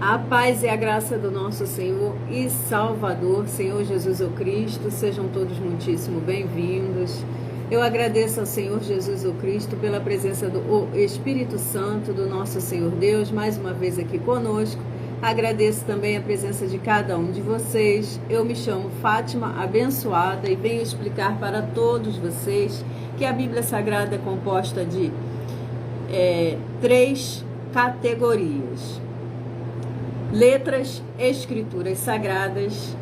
A paz e a graça do nosso Senhor e Salvador, Senhor Jesus o Cristo, sejam todos muitíssimo bem-vindos. Eu agradeço ao Senhor Jesus o Cristo pela presença do Espírito Santo, do nosso Senhor Deus, mais uma vez aqui conosco. Agradeço também a presença de cada um de vocês. Eu me chamo Fátima Abençoada e venho explicar para todos vocês que a Bíblia Sagrada é composta de três categorias: letras, escrituras sagradas,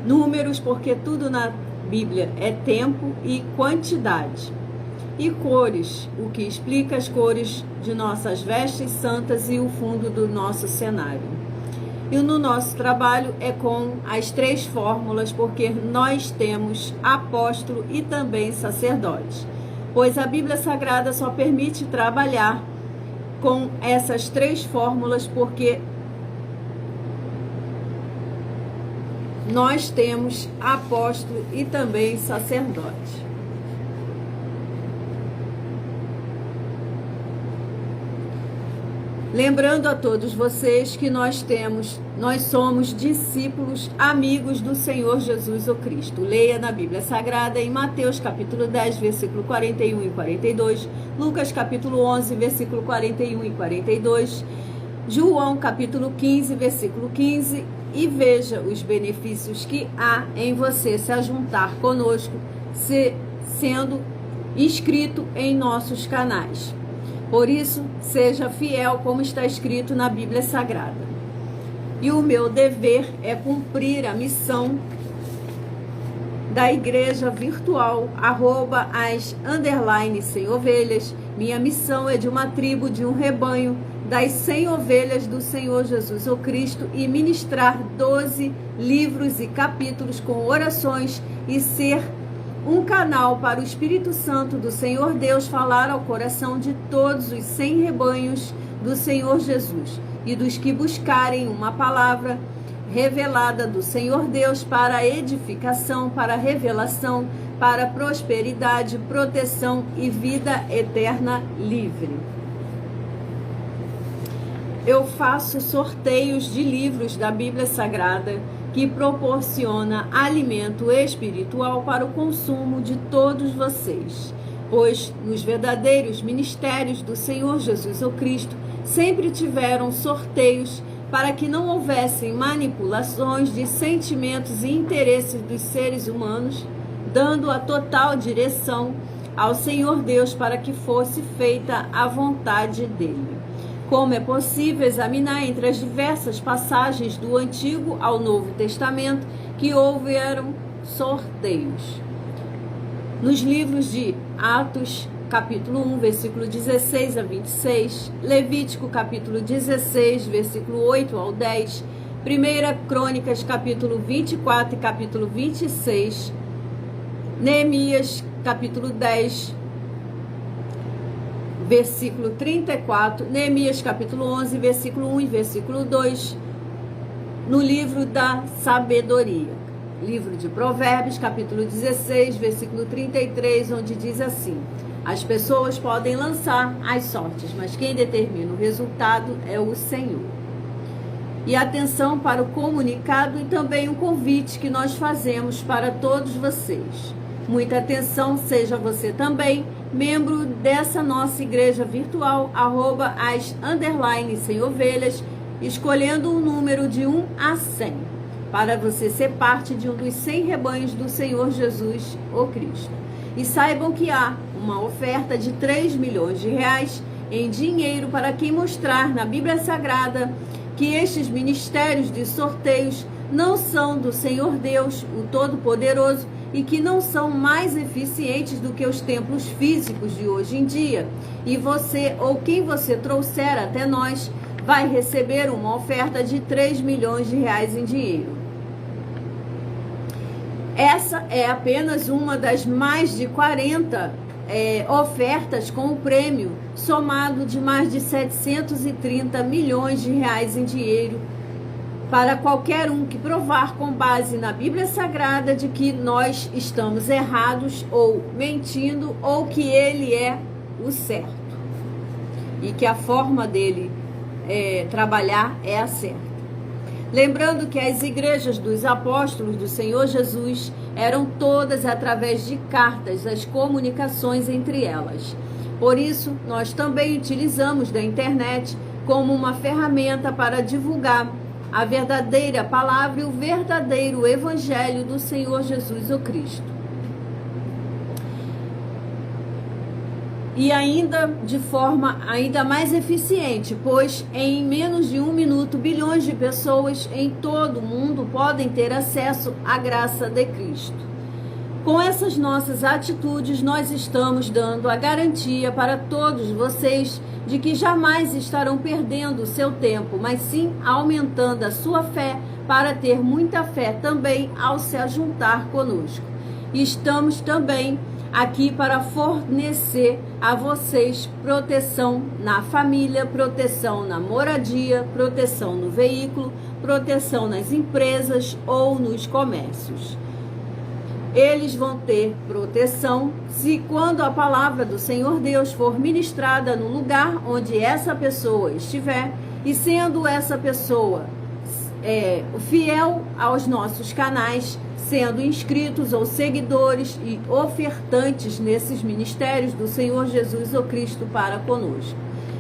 números, porque tudo na Bíblia é tempo e quantidade, e cores, o que explica as cores de nossas vestes santas e o fundo do nosso cenário. E no nosso trabalho é com as três fórmulas, porque nós temos apóstolo e também sacerdote, pois a Bíblia Sagrada só permite trabalhar com essas três fórmulas, porque nós temos apóstolo e também sacerdote. Lembrando a todos vocês que nós somos discípulos, amigos do Senhor Jesus o Cristo. Leia na Bíblia Sagrada em Mateus capítulo 10, versículo 41 e 42, Lucas capítulo 11, versículo 41 e 42, João capítulo 15, versículo 15, e veja os benefícios que há em você se ajuntar conosco, sendo inscrito em nossos canais. Por isso, seja fiel como está escrito na Bíblia Sagrada. E o meu dever é cumprir a missão da igreja virtual, @as_sem ovelhas. Minha missão é de uma tribo, de um rebanho, das 100 ovelhas do Senhor Jesus o Cristo, e ministrar 12 livros e capítulos com orações e ser um canal para o Espírito Santo do Senhor Deus falar ao coração de todos os 100 rebanhos do Senhor Jesus e dos que buscarem uma palavra revelada do Senhor Deus para edificação, para revelação, para prosperidade, proteção e vida eterna livre. Eu faço sorteios de livros da Bíblia Sagrada que proporciona alimento espiritual para o consumo de todos vocês, pois nos verdadeiros ministérios do Senhor Jesus o Cristo sempre tiveram sorteios para que não houvessem manipulações de sentimentos e interesses dos seres humanos, dando a total direção ao Senhor Deus para que fosse feita a vontade dele. Como é possível examinar entre as diversas passagens do Antigo ao Novo Testamento que houveram sorteios? Nos livros de Atos, capítulo 1, versículo 16 a 26, Levítico, capítulo 16, versículo 8 ao 10, 1 Crônicas, capítulo 24 e capítulo 26, Neemias, capítulo 10, versículo 34, Neemias capítulo 11, versículo 1 e versículo 2, no livro da sabedoria, livro de Provérbios, capítulo 16, versículo 33, onde diz assim: as pessoas podem lançar as sortes, mas quem determina o resultado é o Senhor. E atenção para o comunicado e também o convite que nós fazemos para todos vocês. Muita atenção, seja você também membro dessa nossa igreja virtual, @as_sem ovelhas, escolhendo um número de 1 a 100, para você ser parte de um dos 100 rebanhos do Senhor Jesus o Cristo. E saibam que há uma oferta de 3 milhões de reais em dinheiro para quem mostrar na Bíblia Sagrada que estes ministérios de sorteios não são do Senhor Deus, o Todo-Poderoso, e que não são mais eficientes do que os templos físicos de hoje em dia. E você, ou quem você trouxer até nós, vai receber uma oferta de 3 milhões de reais em dinheiro. Essa é apenas uma das mais de 40 ofertas com o prêmio somado de mais de 730 milhões de reais em dinheiro, para qualquer um que provar com base na Bíblia Sagrada de que nós estamos errados ou mentindo, ou que ele é o certo. E que a forma dele trabalhar é a certa. Lembrando que as igrejas dos apóstolos do Senhor Jesus eram todas através de cartas, as comunicações entre elas. Por isso, nós também utilizamos da internet como uma ferramenta para divulgar a verdadeira palavra e o verdadeiro evangelho do Senhor Jesus o Cristo. E ainda de forma ainda mais eficiente, pois em menos de 1 minuto, bilhões de pessoas em todo o mundo podem ter acesso à graça de Cristo. Com essas nossas atitudes, nós estamos dando a garantia para todos vocês de que jamais estarão perdendo o seu tempo, mas sim aumentando a sua fé para ter muita fé também ao se ajuntar conosco. E estamos também aqui para fornecer a vocês proteção na família, proteção na moradia, proteção no veículo, proteção nas empresas ou nos comércios. Eles vão ter proteção se quando a palavra do Senhor Deus for ministrada no lugar onde essa pessoa estiver, e sendo essa pessoa fiel aos nossos canais, sendo inscritos ou seguidores e ofertantes nesses ministérios do Senhor Jesus o Cristo para conosco.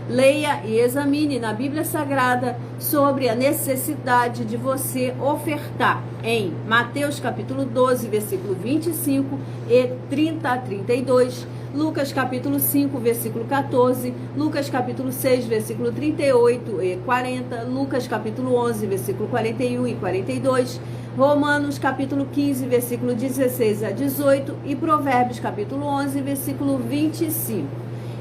Leia e examine na Bíblia Sagrada sobre a necessidade de você ofertar em Mateus capítulo 12, versículo 25 e 30 a 32, Lucas capítulo 5, versículo 14, Lucas capítulo 6, versículo 38 e 40, Lucas capítulo 11, versículo 41 e 42, Romanos capítulo 15, versículo 16 a 18 e Provérbios capítulo 11, versículo 25.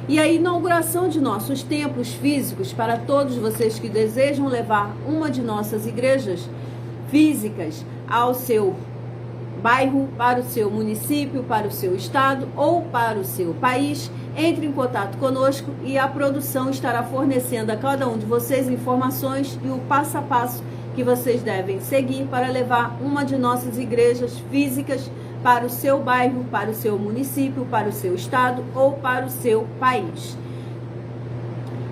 E a inauguração de nossos templos físicos para todos vocês que desejam levar uma de nossas igrejas físicas ao seu bairro, para o seu município, para o seu estado ou para o seu país, entre em contato conosco e a produção estará fornecendo a cada um de vocês informações e o passo a passo que vocês devem seguir para levar uma de nossas igrejas físicas para o seu bairro, para o seu município, para o seu estado ou para o seu país.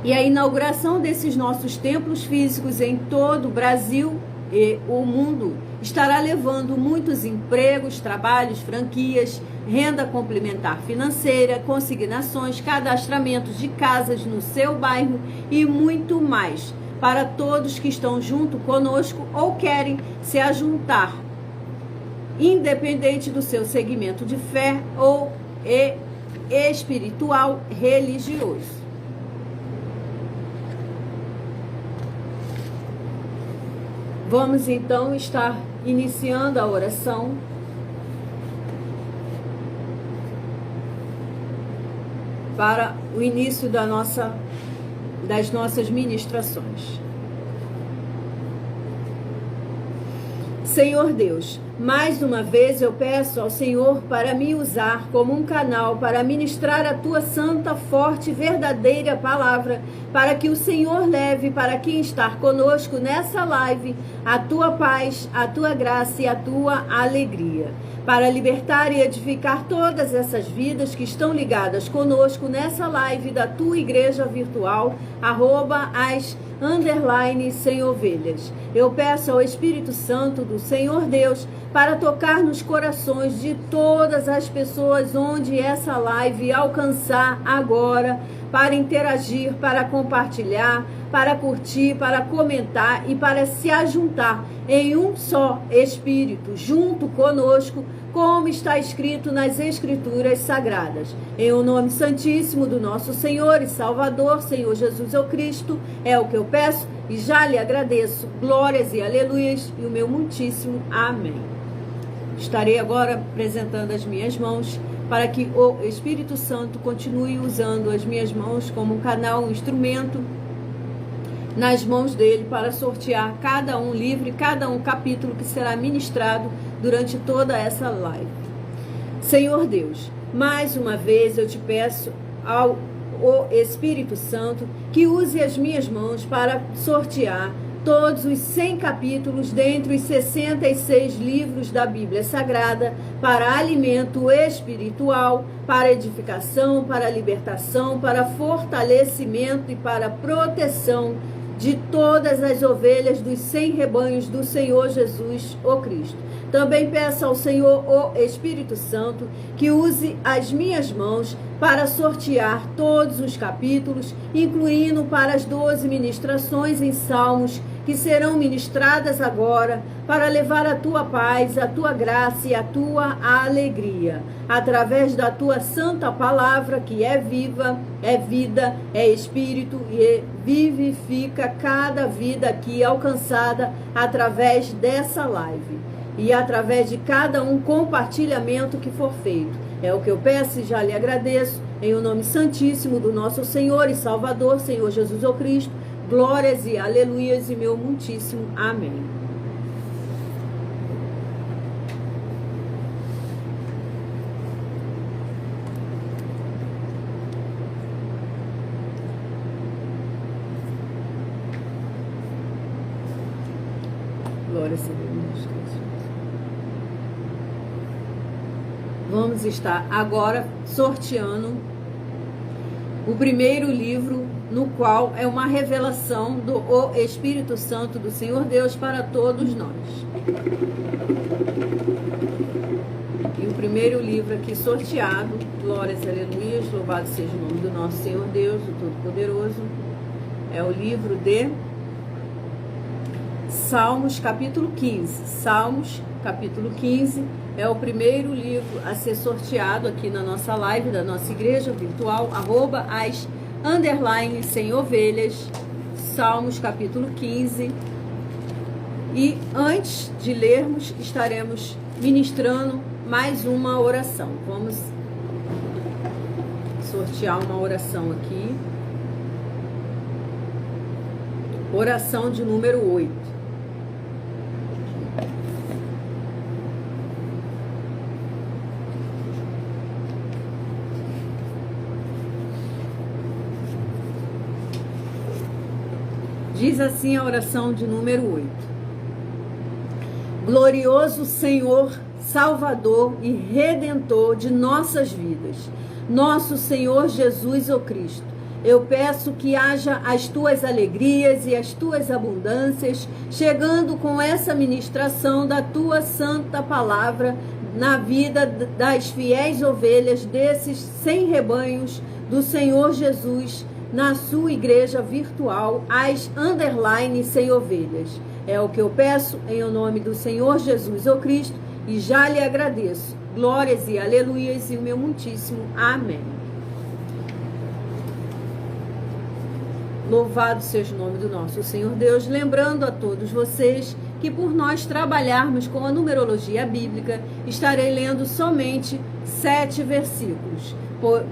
E a inauguração desses nossos templos físicos em todo o Brasil e o mundo estará levando muitos empregos, trabalhos, franquias, renda complementar financeira, consignações, cadastramentos de casas no seu bairro e muito mais para todos que estão junto conosco ou querem se ajuntar, independente do seu segmento de fé ou espiritual religioso. Vamos então estar iniciando a oração para o início das nossas ministrações. Senhor Deus, mais uma vez eu peço ao Senhor para me usar como um canal para ministrar a tua santa, forte e verdadeira palavra, para que o Senhor leve para quem está conosco nessa live a tua paz, a tua graça e a tua alegria, para libertar e edificar todas essas vidas que estão ligadas conosco nessa live da tua igreja virtual, @as_sem ovelhas. Eu peço ao Espírito Santo do Senhor Deus para tocar nos corações de todas as pessoas onde essa live alcançar agora, para interagir, para compartilhar, para curtir, para comentar e para se ajuntar em um só Espírito, junto conosco, como está escrito nas Escrituras Sagradas. Em o nome santíssimo do nosso Senhor e Salvador, Senhor Jesus o Cristo, é o que eu peço e já lhe agradeço. Glórias e aleluias e o meu muitíssimo amém. Estarei agora apresentando as minhas mãos para que o Espírito Santo continue usando as minhas mãos como um canal, um instrumento nas mãos dele para sortear cada um livro, cada um capítulo que será ministrado durante toda essa live. Senhor Deus, mais uma vez eu te peço ao Espírito Santo que use as minhas mãos para sortear todos os 100 capítulos dentre os 66 livros da Bíblia Sagrada para alimento espiritual, para edificação, para libertação, para fortalecimento e para proteção de todas as ovelhas dos 100 rebanhos do Senhor Jesus, o Cristo. Também peço ao Senhor, o Espírito Santo, que use as minhas mãos para sortear todos os capítulos, incluindo para as 12 ministrações em Salmos, que serão ministradas agora, para levar a tua paz, a tua graça e a tua alegria, através da tua santa palavra, que é viva, é vida, é espírito e vivifica cada vida aqui alcançada através dessa live e através de cada compartilhamento que for feito. É o que eu peço e já lhe agradeço, em o nome santíssimo do nosso Senhor e Salvador, Senhor Jesus o Cristo. Glórias e aleluias e meu muitíssimo amém. Glórias a Deus. Vamos estar agora sorteando o primeiro livro, no qual é uma revelação do Espírito Santo do Senhor Deus para todos nós. E o primeiro livro aqui sorteado, glórias, aleluias, louvado seja o nome do nosso Senhor Deus, o Todo-Poderoso, é o livro de Salmos, capítulo 15. Salmos, capítulo 15, é o primeiro livro a ser sorteado aqui na nossa live, da nossa igreja virtual, @sem ovelhas, Salmos, capítulo 15. E antes de lermos, estaremos ministrando mais uma oração. Vamos sortear uma oração aqui. Oração de número 8. Diz assim a oração de número 8. Glorioso Senhor, Salvador e Redentor de nossas vidas, nosso Senhor Jesus o Cristo, eu peço que haja as tuas alegrias e as tuas abundâncias, chegando com essa ministração da tua santa palavra na vida das fiéis ovelhas desses 100 rebanhos do Senhor Jesus, na sua igreja virtual, sem ovelhas. É o que eu peço em o nome do Senhor Jesus o Cristo e já lhe agradeço. Glórias e aleluias e o meu muitíssimo amém. Louvado seja o nome do nosso Senhor Deus, lembrando a todos vocês que por nós trabalharmos com a numerologia bíblica, estarei lendo somente 7 versículos.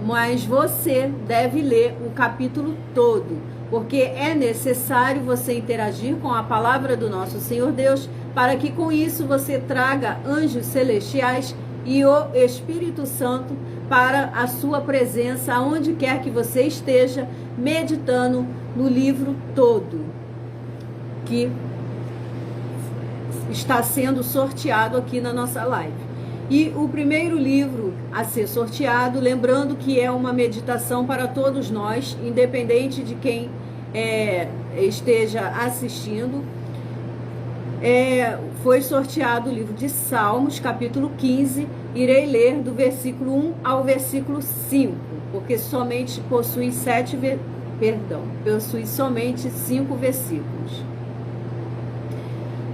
Mas você deve ler o capítulo todo, porque é necessário você interagir com a palavra do nosso Senhor Deus, para que com isso você traga anjos celestiais e o Espírito Santo para a sua presença, aonde quer que você esteja, meditando no livro todo, que está sendo sorteado aqui na nossa live. E o primeiro livro a ser sorteado, lembrando que é uma meditação para todos nós, independente de quem esteja assistindo, foi sorteado o livro de Salmos, capítulo 15, irei ler do versículo 1 ao versículo 5, porque somente possui 5 versículos.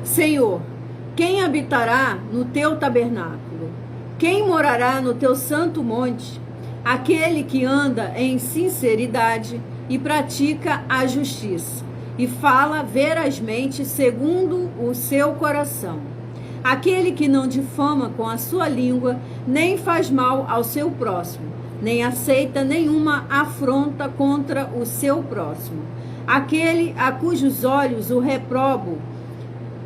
Senhor, quem habitará no teu tabernáculo? Quem morará no teu santo monte? Aquele que anda em sinceridade e pratica a justiça, e fala verazmente segundo o seu coração. Aquele que não difama com a sua língua, nem faz mal ao seu próximo, nem aceita nenhuma afronta contra o seu próximo. Aquele a cujos olhos o reprobo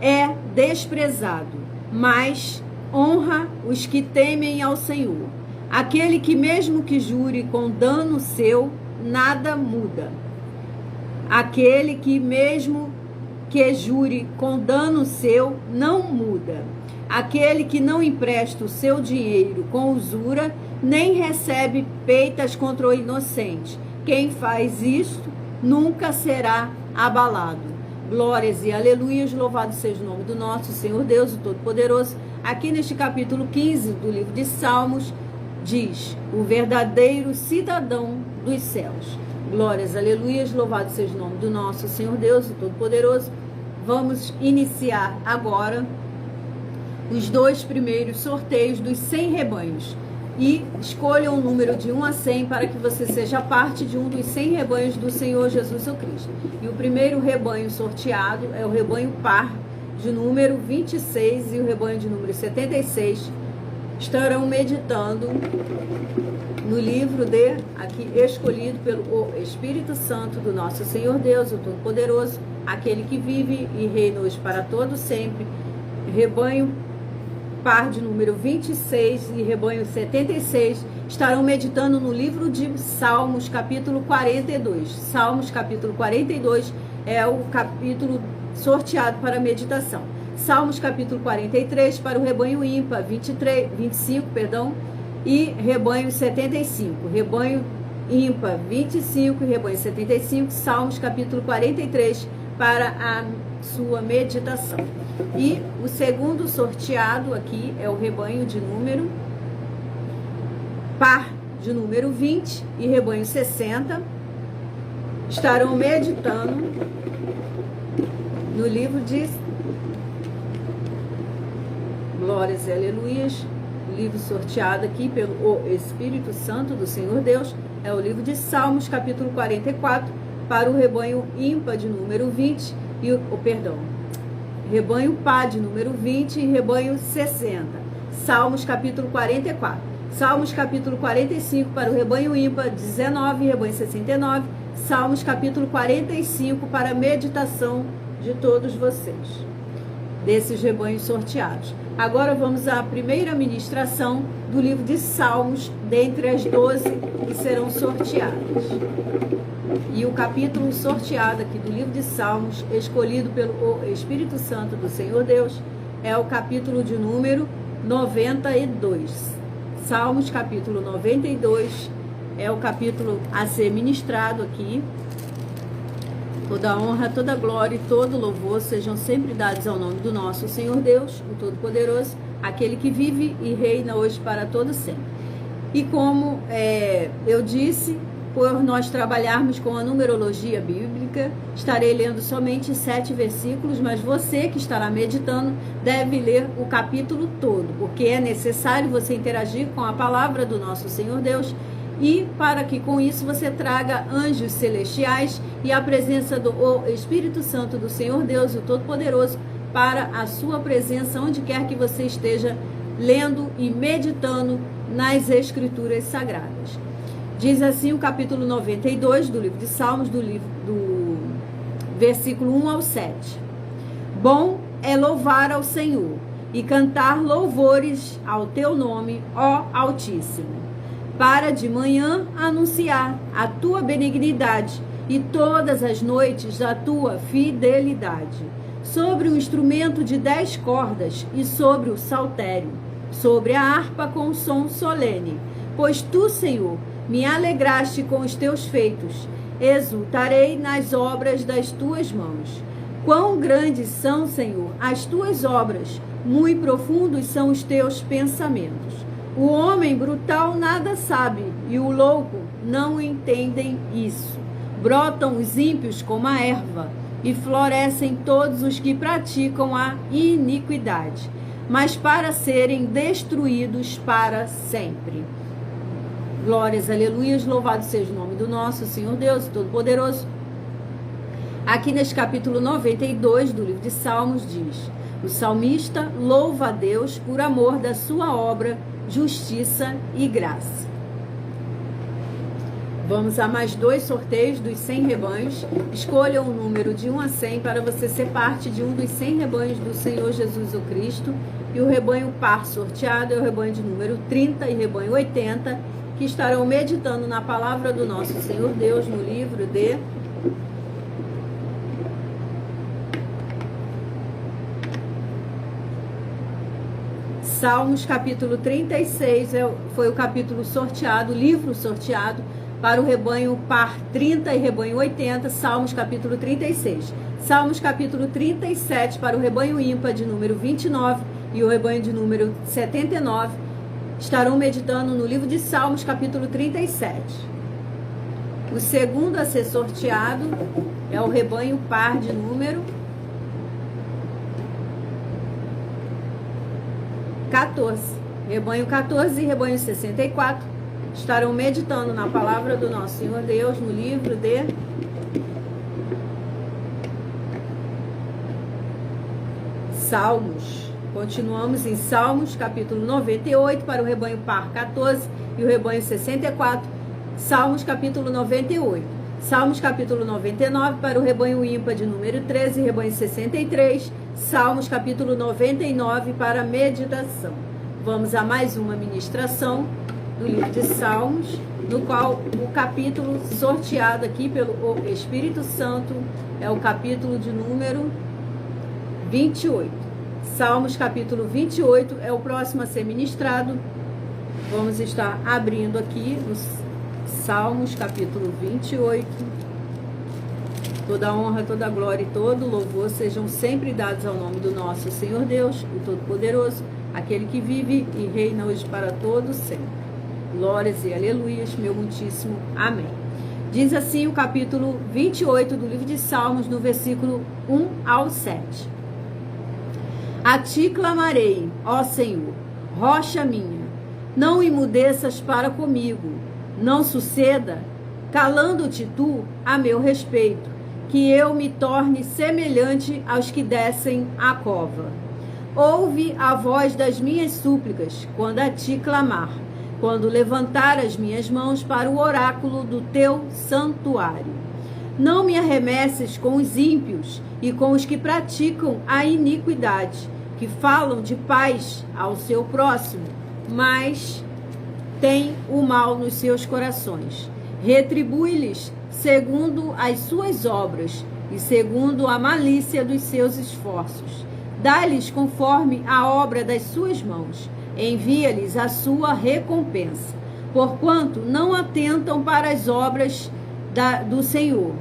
é desprezado, mas honra os que temem ao Senhor. Aquele que mesmo que jure com dano seu, nada muda. Aquele que mesmo que jure com dano seu, não muda. Aquele que não empresta o seu dinheiro com usura, nem recebe peitas contra o inocente. Quem faz isto nunca será abalado. Glórias e aleluias, louvado seja o nome do nosso Senhor Deus, o Todo-Poderoso. Aqui neste capítulo 15 do livro de Salmos, diz: o verdadeiro cidadão dos céus. Glórias, aleluias, louvado seja o nome do nosso Senhor Deus, o Todo-Poderoso. Vamos iniciar agora os 2 primeiros sorteios dos 100 rebanhos. E escolha um número de 1 a 100 para que você seja parte de um dos 100 rebanhos do Senhor Jesus Cristo. E o primeiro rebanho sorteado é o rebanho par de número 26 e o rebanho de número 76. Estarão meditando no livro aqui escolhido pelo Espírito Santo do nosso Senhor Deus, o Todo-Poderoso, aquele que vive e reina hoje para todo sempre. Rebanho par de número 26 e rebanho 76 estarão meditando no livro de Salmos, capítulo 42. Salmos, capítulo 42 é o capítulo sorteado para meditação. Salmos, capítulo 43 para o rebanho ímpar, 25, e rebanho 75. Rebanho ímpar 25 e rebanho 75. Salmos, capítulo 43 para a sua meditação. E o segundo sorteado aqui é o rebanho de número par de número 20 e rebanho 60. Estarão meditando no livro de Glórias e Aleluias. O livro sorteado aqui pelo Espírito Santo do Senhor Deus é o livro de Salmos, capítulo 44, para o rebanho ímpar de número 20 e rebanho par de número 20 e rebanho 60. Salmos, capítulo 44. Salmos, capítulo 45 para o rebanho ímpar, 19 e rebanho 69. Salmos, capítulo 45 para a meditação de todos vocês, desses rebanhos sorteados. Agora vamos à primeira ministração do livro de Salmos, dentre as 12 que serão sorteadas. E o capítulo sorteado aqui do livro de Salmos, escolhido pelo Espírito Santo do Senhor Deus, é o capítulo de número 92. Salmos, capítulo 92, é o capítulo a ser ministrado aqui. Toda honra, toda glória e todo louvor sejam sempre dados ao nome do nosso Senhor Deus, o Todo-Poderoso, aquele que vive e reina hoje para todo sempre. E como eu disse, por nós trabalharmos com a numerologia bíblica, estarei lendo somente 7 versículos, mas você que estará meditando deve ler o capítulo todo, porque é necessário você interagir com a palavra do nosso Senhor Deus, e para que com isso você traga anjos celestiais e a presença do Espírito Santo do Senhor Deus, o Todo-Poderoso, para a sua presença onde quer que você esteja lendo e meditando nas Escrituras Sagradas. Diz assim o capítulo 92 do livro de Salmos, do versículo 1 ao 7. Bom é louvar ao Senhor e cantar louvores ao teu nome, ó Altíssimo. Para de manhã anunciar a tua benignidade e todas as noites a tua fidelidade. Sobre o instrumento de 10 cordas e sobre o saltério, sobre a harpa com som solene. Pois tu, Senhor, me alegraste com os teus feitos, exultarei nas obras das tuas mãos. Quão grandes são, Senhor, as tuas obras, muito profundos são os teus pensamentos. O homem brutal nada sabe, e o louco não entendem isso. Brotam os ímpios como a erva, e florescem todos os que praticam a iniquidade, mas para serem destruídos para sempre. Glórias, aleluias, louvado seja o nome do nosso Senhor Deus, Todo-Poderoso. Aqui neste capítulo 92 do livro de Salmos diz: o salmista louva a Deus por amor da sua obra, justiça e graça. Vamos a mais 2 sorteios dos 100 rebanhos. Escolha um número de 1 a 100 para você ser parte de um dos 100 rebanhos do Senhor Jesus o Cristo. E o rebanho par sorteado é o rebanho de número 30 e rebanho 80, que estarão meditando na palavra do nosso Senhor Deus no livro de Salmos, capítulo 36, foi o capítulo sorteado, o livro sorteado para o rebanho par 30 e rebanho 80, Salmos capítulo 36. Salmos capítulo 37 para o rebanho ímpar de número 29 e o rebanho de número 79. Estarão meditando no livro de Salmos capítulo 37. O segundo a ser sorteado é o rebanho par de número 14. Rebanho 14 e rebanho 64 estarão meditando na palavra do nosso Senhor Deus no livro de Salmos. Continuamos em Salmos, capítulo 98, para o rebanho par 14 e o rebanho 64. Salmos, capítulo 98. Salmos, capítulo 99, para o rebanho ímpar de número 13 e rebanho 63. Salmos, capítulo 99, para meditação. Vamos a mais uma ministração do livro de Salmos, no qual o capítulo sorteado aqui pelo Espírito Santo é o capítulo de número 28. Salmos capítulo 28 é o próximo a ser ministrado. Vamos estar abrindo aqui os Salmos capítulo 28. Toda a honra, toda a glória e todo o louvor sejam sempre dados ao nome do nosso Senhor Deus, o Todo-Poderoso, aquele que vive e reina hoje para todos sempre. Glórias e aleluias, meu muitíssimo amém. Diz assim o capítulo 28 do livro de Salmos, no versículo 1 ao 7. A ti clamarei, ó Senhor, rocha minha, não emudeças para comigo, não suceda, calando-te tu a meu respeito, que eu me torne semelhante aos que descem à cova. Ouve a voz das minhas súplicas, quando a ti clamar, quando levantar as minhas mãos para o oráculo do teu santuário. Não me arremesses com os ímpios e com os que praticam a iniquidade, que falam de paz ao seu próximo, mas têm o mal nos seus corações. Retribui-lhes segundo as suas obras e segundo a malícia dos seus esforços. Dá-lhes conforme a obra das suas mãos. Envia-lhes a sua recompensa, porquanto não atentam para as obras do Senhor,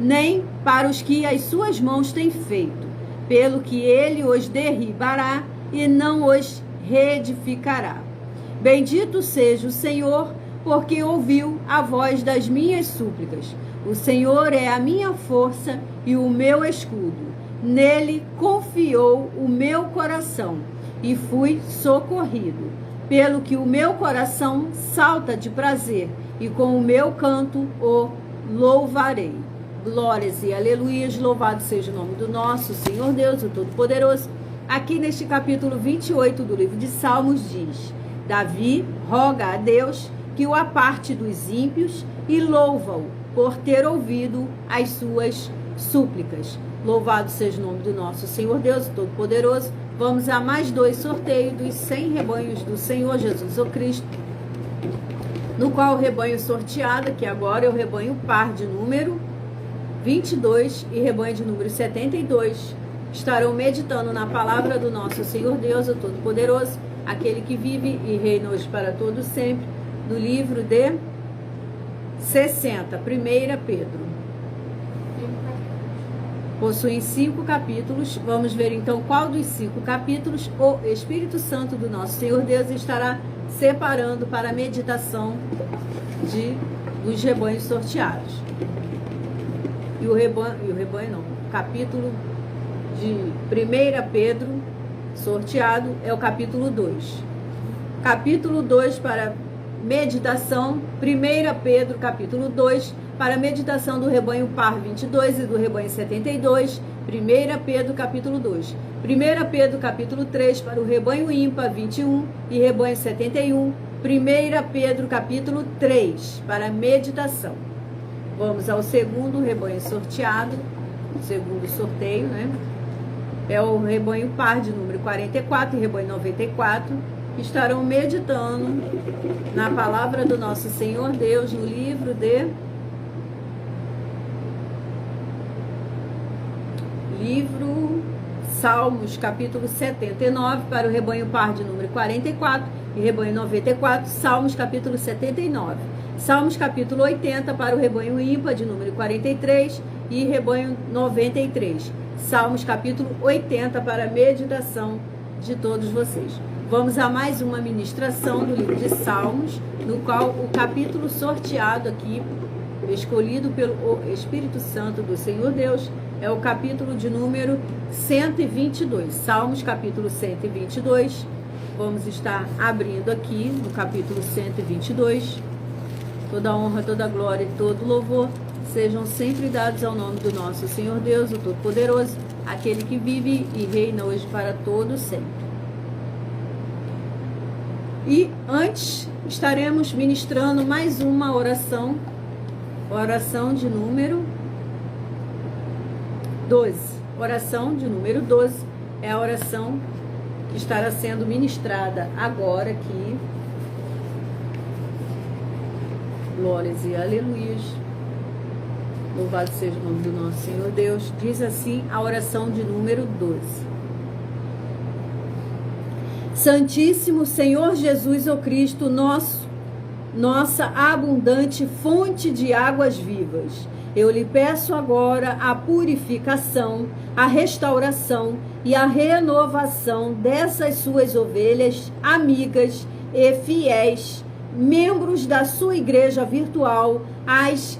nem para os que as suas mãos têm feito, pelo que ele os derribará e não os reedificará. Bendito seja o Senhor, porque ouviu a voz das minhas súplicas. O Senhor é a minha força e o meu escudo. Nele confiou o meu coração e fui socorrido, pelo que o meu coração salta de prazer, e com o meu canto o louvarei. Glórias e aleluias, louvado seja o nome do nosso Senhor Deus, o Todo-Poderoso. Aqui neste capítulo 28 do livro de Salmos diz: Davi roga a Deus que o aparte dos ímpios e louva-o por ter ouvido as suas súplicas. Louvado seja o nome do nosso Senhor Deus, o Todo-Poderoso. Vamos a mais 2 sorteios dos 100 rebanhos do Senhor Jesus o Cristo, no qual o rebanho sorteado, que agora é o rebanho par de número 22 e rebanho de número 72, estarão meditando na palavra do nosso Senhor Deus, o Todo-Poderoso, aquele que vive e reina hoje para todos sempre, no livro de 60, 1 Pedro. Possuem 5 capítulos. Vamos ver então qual dos 5 capítulos o Espírito Santo do nosso Senhor Deus estará separando para a meditação dos rebanhos sorteados. O capítulo de 1 Pedro sorteado é o capítulo 2. Capítulo 2 para meditação, 1 Pedro capítulo 2, para a meditação do rebanho par 22 e do rebanho 72, 1 Pedro capítulo 2. 1 Pedro capítulo 3 para o rebanho ímpar 21 e rebanho 71. 1 Pedro capítulo 3 para a meditação. Vamos ao segundo rebanho sorteado, segundo sorteio, né? É o rebanho par de número 44 e rebanho 94, que estarão meditando na palavra do nosso Senhor Deus no livro de Salmos, capítulo 79, para o rebanho par de número 44 e rebanho 94, Salmos, capítulo 79. Salmos capítulo 80 para o rebanho ímpar de número 43 e rebanho 93. Salmos capítulo 80 para a meditação de todos vocês. Vamos a mais uma ministração do livro de Salmos, no qual o capítulo sorteado aqui, escolhido pelo Espírito Santo do Senhor Deus, é o capítulo de número 122. Salmos capítulo 122. Vamos estar abrindo aqui no capítulo 122. Toda honra, toda glória e todo louvor sejam sempre dados ao nome do nosso Senhor Deus, o Todo-Poderoso, aquele que vive e reina hoje para todos sempre. E antes estaremos ministrando mais uma oração, oração de número 12. Oração de número 12 é a oração que estará sendo ministrada agora aqui. Glórias e aleluias. Louvado seja o nome do nosso Senhor Deus. Diz assim a oração de número 12. Santíssimo Senhor Jesus, ó Cristo, nossa abundante fonte de águas vivas, eu lhe peço agora a purificação, a restauração e a renovação dessas suas ovelhas, amigas e fiéis, membros da sua igreja virtual, as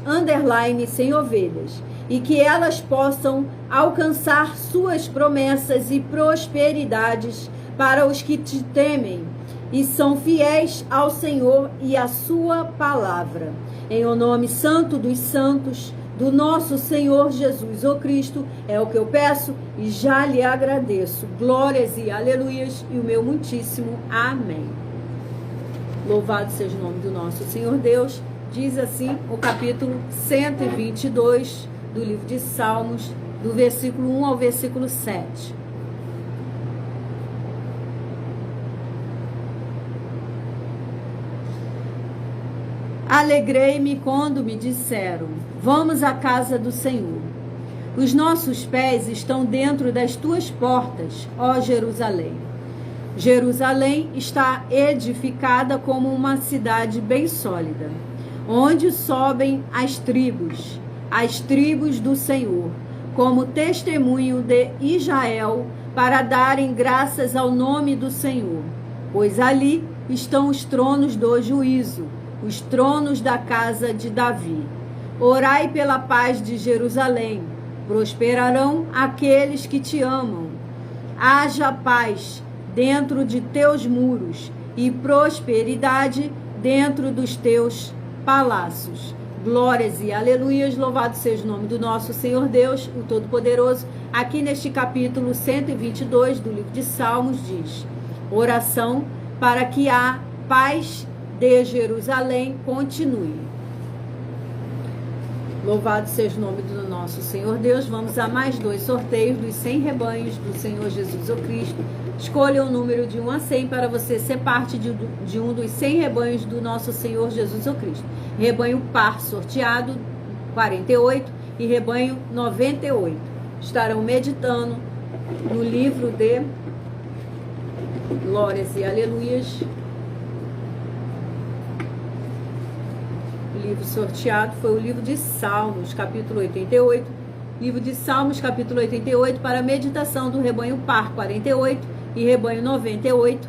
sem ovelhas, e que elas possam alcançar suas promessas e prosperidades para os que te temem e são fiéis ao Senhor e à sua palavra. Em o nome santo dos santos, do nosso Senhor Jesus, o Cristo, é o que eu peço e já lhe agradeço. Glórias e aleluias e o meu muitíssimo amém. Louvado seja o nome do nosso Senhor Deus. Diz assim o capítulo 122 do livro de Salmos, do versículo 1 ao versículo 7. Alegrei-me quando me disseram: vamos à casa do Senhor. Os nossos pés estão dentro das tuas portas, ó Jerusalém. Jerusalém está edificada como uma cidade bem sólida, onde sobem as tribos do Senhor, como testemunho de Israel, para darem graças ao nome do Senhor. Pois ali estão os tronos do juízo, os tronos da casa de Davi. Orai pela paz de Jerusalém, prosperarão aqueles que te amam. Haja paz dentro de teus muros e prosperidade dentro dos teus palácios. Glórias e aleluias, louvado seja o nome do nosso Senhor Deus, o Todo-Poderoso. Aqui neste capítulo 122 do livro de Salmos diz: oração para que a paz de Jerusalém continue. Louvado seja o nome do nosso Senhor Deus. Vamos a mais 2 sorteios dos 100 rebanhos do Senhor Jesus o Cristo. Escolha o número de 1 a 100 para você ser parte de um dos 100 rebanhos do nosso Senhor Jesus o Cristo. Rebanho par sorteado 48 e rebanho 98. Estarão meditando no livro de Glórias e Aleluias. O livro sorteado foi o livro de Salmos, capítulo 88. Livro de Salmos, capítulo 88, para a meditação do rebanho par 48 e rebanho 98.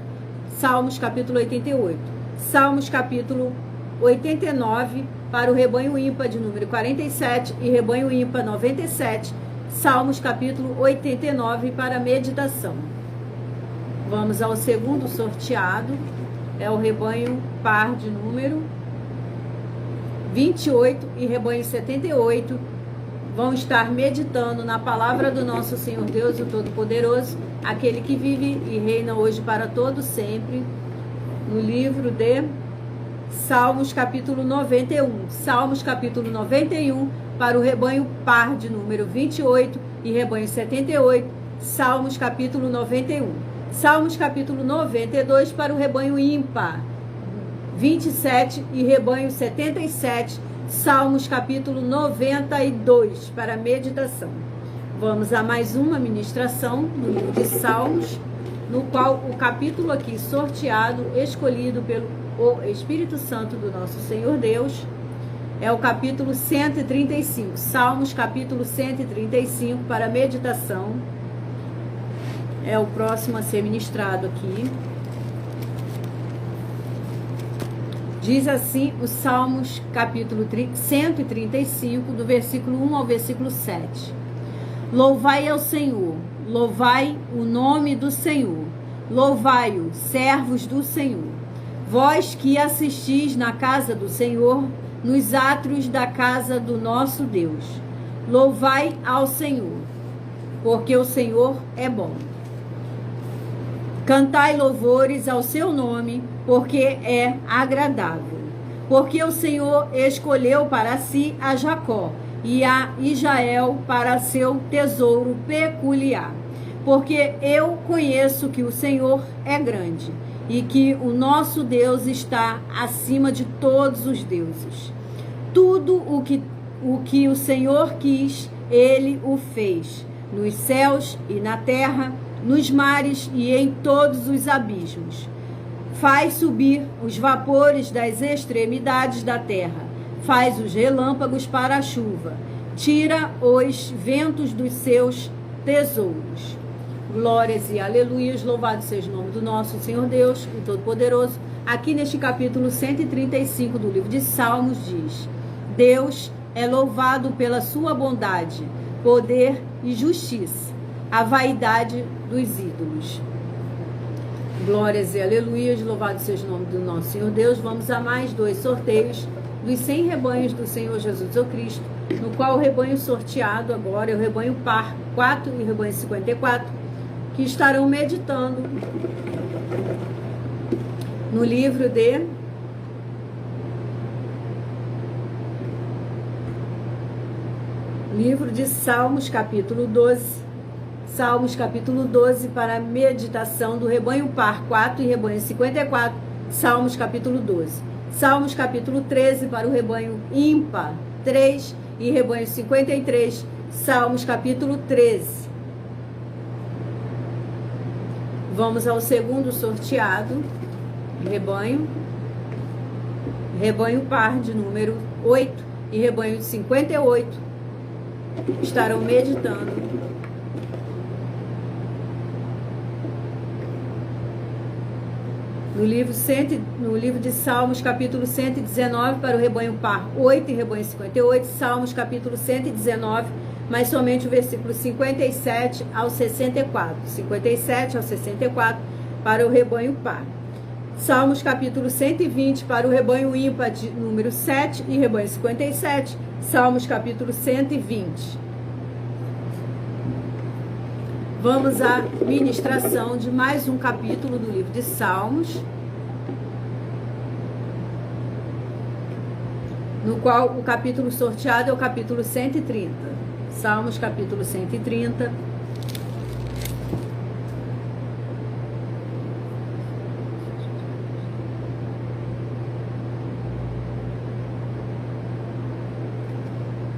Salmos, capítulo 88. Salmos, capítulo 89, para o rebanho ímpar de número 47 e rebanho ímpar 97. Salmos, capítulo 89, para a meditação. Vamos ao segundo sorteado. É o rebanho par de número 28 e rebanho 78 vão estar meditando na palavra do nosso Senhor Deus, o Todo-Poderoso, aquele que vive e reina hoje para todo sempre, no livro de Salmos capítulo 91. Salmos capítulo 91 para o rebanho par de número 28 e rebanho 78. Salmos capítulo 91. Salmos capítulo 92 para o rebanho ímpar 27 e rebanho 77, Salmos capítulo 92 para meditação. Vamos a mais uma ministração no livro de Salmos, no qual o capítulo aqui sorteado, escolhido pelo o Espírito Santo do nosso Senhor Deus, é o capítulo 135, Salmos capítulo 135 para meditação, é o próximo a ser ministrado aqui. Diz assim os Salmos capítulo 135, do versículo 1 ao versículo 7. Louvai ao Senhor, louvai o nome do Senhor, louvai-o, servos do Senhor. Vós que assistis na casa do Senhor, nos átrios da casa do nosso Deus. Louvai ao Senhor, porque o Senhor é bom. Cantai louvores ao seu nome, porque é agradável. Porque o Senhor escolheu para si a Jacó e a Israel para seu tesouro peculiar. Porque eu conheço que o Senhor é grande e que o nosso Deus está acima de todos os deuses. Tudo o que o Senhor quis, ele o fez, nos céus e na terra, nos mares e em todos os abismos. Faz subir os vapores das extremidades da terra, faz os relâmpagos para a chuva, tira os ventos dos seus tesouros. Glórias e aleluias, louvado seja o nome do nosso Senhor Deus, o Todo-Poderoso. Aqui neste capítulo 135 do livro de Salmos diz: Deus é louvado pela sua bondade, poder e justiça, a vaidade dos ídolos. Glórias e aleluias, louvado seja o nome do nosso Senhor Deus. Vamos a mais 2 sorteios dos 100 rebanhos do Senhor Jesus o Cristo, no qual o rebanho sorteado agora é o rebanho par 4 e o rebanho 54, que estarão meditando no livro de Salmos capítulo 12. Salmos capítulo 12 para a meditação do rebanho par 4 e rebanho 54, Salmos capítulo 12. Salmos capítulo 13 para o rebanho ímpar 3 e rebanho 53, Salmos capítulo 13. Vamos ao segundo sorteado, rebanho par de número 8 e rebanho de 58, estarão meditando no livro de Salmos, capítulo 119, para o rebanho par 8 e rebanho 58, Salmos, capítulo 119, mas somente o versículo 57 ao 64. 57 ao 64 para o rebanho par. Salmos, capítulo 120, para o rebanho ímpar, de número 7 e rebanho 57, Salmos, capítulo 120. Vamos à ministração de mais um capítulo do livro de Salmos, no qual o capítulo sorteado é o capítulo 130. Salmos, capítulo 130.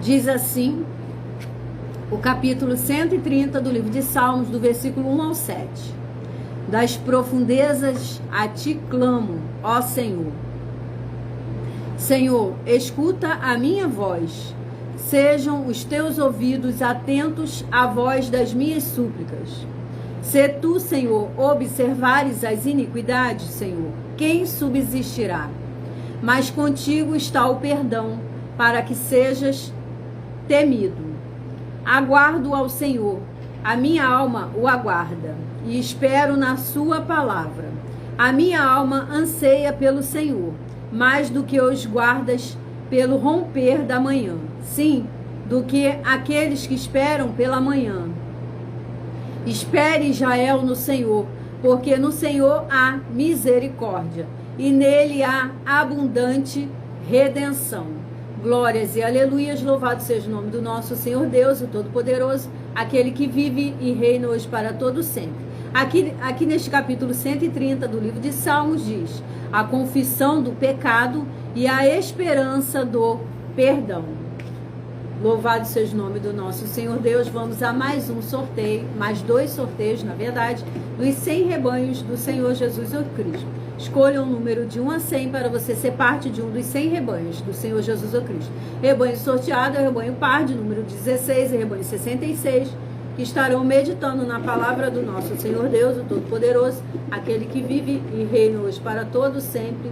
Diz assim o capítulo 130 do livro de Salmos, do versículo 1 ao 7. Das profundezas a ti clamo, ó Senhor. Senhor, escuta a minha voz. Sejam os teus ouvidos atentos à voz das minhas súplicas. Se tu, Senhor, observares as iniquidades, Senhor, quem subsistirá? Mas contigo está o perdão, para que sejas temido. Aguardo ao Senhor, a minha alma o aguarda, e espero na sua palavra. A minha alma anseia pelo Senhor, mais do que os guardas pelo romper da manhã. Sim, do que aqueles que esperam pela manhã. Espere, Israel, no Senhor, porque no Senhor há misericórdia, e nele há abundante redenção. Glórias e aleluias, louvado seja o nome do nosso Senhor Deus, o Todo-Poderoso, aquele que vive e reina hoje para todo sempre. Aqui neste capítulo 130 do livro de Salmos diz: a confissão do pecado e a esperança do perdão. Louvado seja o nome do nosso Senhor Deus. Vamos a mais um sorteio, mais 2 sorteios, na verdade, dos 100 rebanhos do Senhor Jesus o Cristo. Escolha um número de 1 a 100 para você ser parte de um dos 100 rebanhos do Senhor Jesus Cristo. Rebanho sorteado é o rebanho par de número 16 e rebanho 66, que estarão meditando na palavra do nosso Senhor Deus, o Todo-Poderoso, aquele que vive e reina hoje para todos sempre.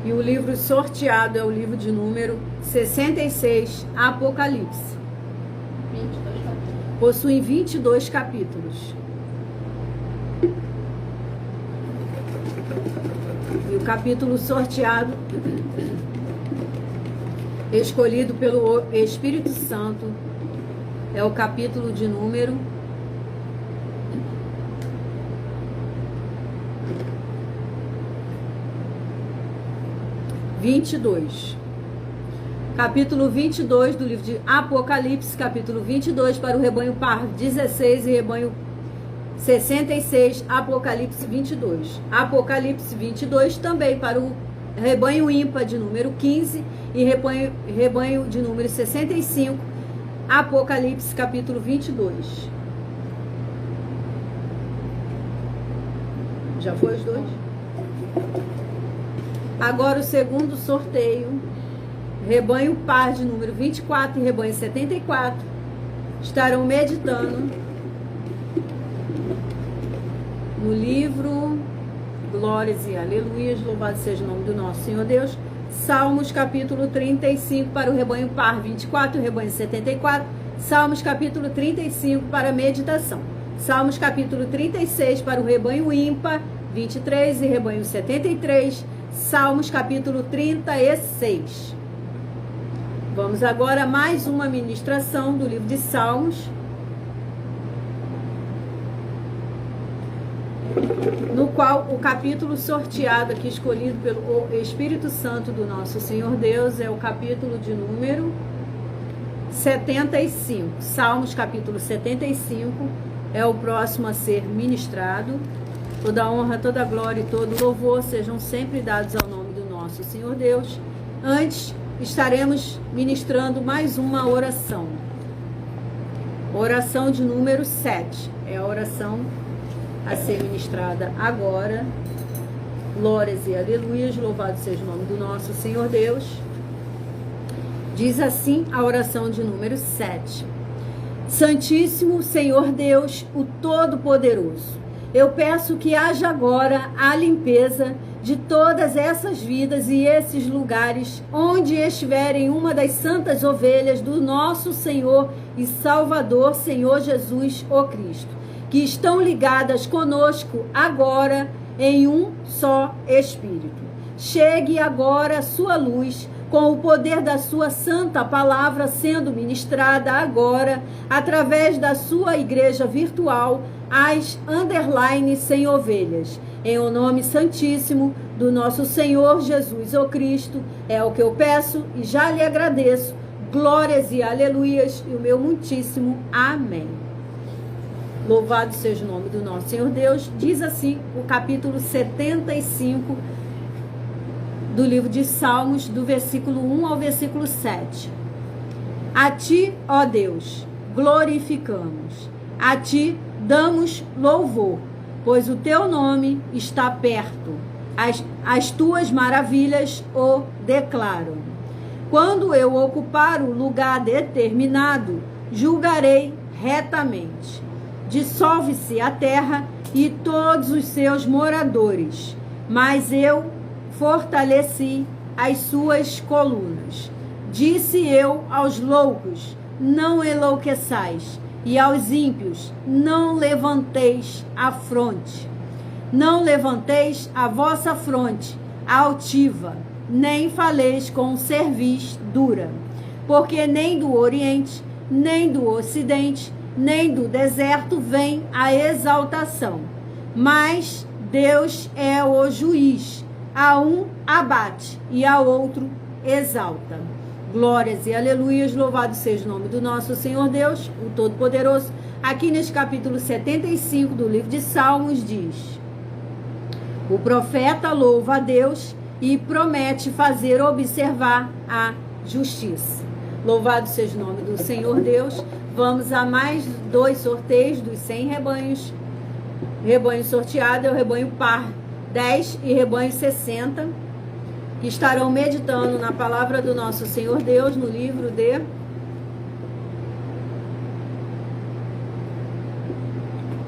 E o livro sorteado é o livro de número 66, Apocalipse. 22 capítulos. Possui 22 capítulos. E o capítulo sorteado, escolhido pelo Espírito Santo, é o capítulo de número 22. Capítulo 22 do livro de Apocalipse, capítulo 22 para o rebanho par 16 e rebanho 66, Apocalipse 22. Apocalipse 22 também para o rebanho ímpar de número 15 e rebanho de número 65, Apocalipse capítulo 22. Já foi os dois? Agora o segundo sorteio, rebanho par de número 24 e rebanho 74, estarão meditando no livro Glórias e Aleluias, louvado seja o nome do nosso Senhor Deus, Salmos capítulo 35 para o rebanho par 24 e rebanho 74, Salmos capítulo 35 para meditação, Salmos capítulo 36 para o rebanho ímpar 23 e rebanho 73, Salmos capítulo 36. Vamos agora a mais uma ministração do livro de Salmos, no qual o capítulo sorteado aqui, escolhido pelo Espírito Santo do nosso Senhor Deus, é o capítulo de número 75. Salmos capítulo 75 é o próximo a ser ministrado. Toda honra, toda glória e todo louvor sejam sempre dados ao nome do nosso Senhor Deus. Antes, estaremos ministrando mais uma oração. Oração de número 7. É a oração a ser ministrada agora. Glórias e aleluias, louvado seja o nome do nosso Senhor Deus. Diz assim a oração de número 7. Santíssimo Senhor Deus, o Todo-Poderoso, eu peço que haja agora a limpeza de todas essas vidas e esses lugares onde estiverem uma das santas ovelhas do nosso Senhor e Salvador, Senhor Jesus, o Cristo, que estão ligadas conosco agora em um só Espírito. Chegue agora a sua luz com o poder da sua santa palavra sendo ministrada agora através da sua igreja virtual, as underline sem ovelhas. Em o nome santíssimo do nosso Senhor Jesus, o Cristo, é o que eu peço e já lhe agradeço. Glórias e aleluias e o meu muitíssimo amém. Louvado seja o nome do nosso Senhor Deus. Diz assim o capítulo 75 do livro de Salmos, do versículo 1 ao versículo 7. A ti, ó Deus, glorificamos. A ti damos louvor, pois o teu nome está perto. As tuas maravilhas o declaram. Quando eu ocupar o lugar determinado, julgarei retamente. Dissolve-se a terra e todos os seus moradores, mas eu fortaleci as suas colunas. Disse eu aos loucos, não enlouqueçais, e aos ímpios, não levanteis a fronte. Não levanteis a vossa fronte altiva, nem faleis com cerviz dura, porque nem do Oriente, nem do Ocidente, nem do deserto vem a exaltação, mas Deus é o juiz, a um abate e a outro exalta. Glórias e aleluias, louvado seja o nome do nosso Senhor Deus, o Todo-Poderoso. Aqui neste capítulo 75 do livro de Salmos diz: o profeta louva a Deus e promete fazer observar a justiça. Louvado seja o nome do Senhor Deus. Vamos a mais 2 sorteios dos 100 rebanhos Rebanho sorteado é o rebanho par 10 e rebanho 60, que estarão meditando na palavra do nosso Senhor Deus no livro de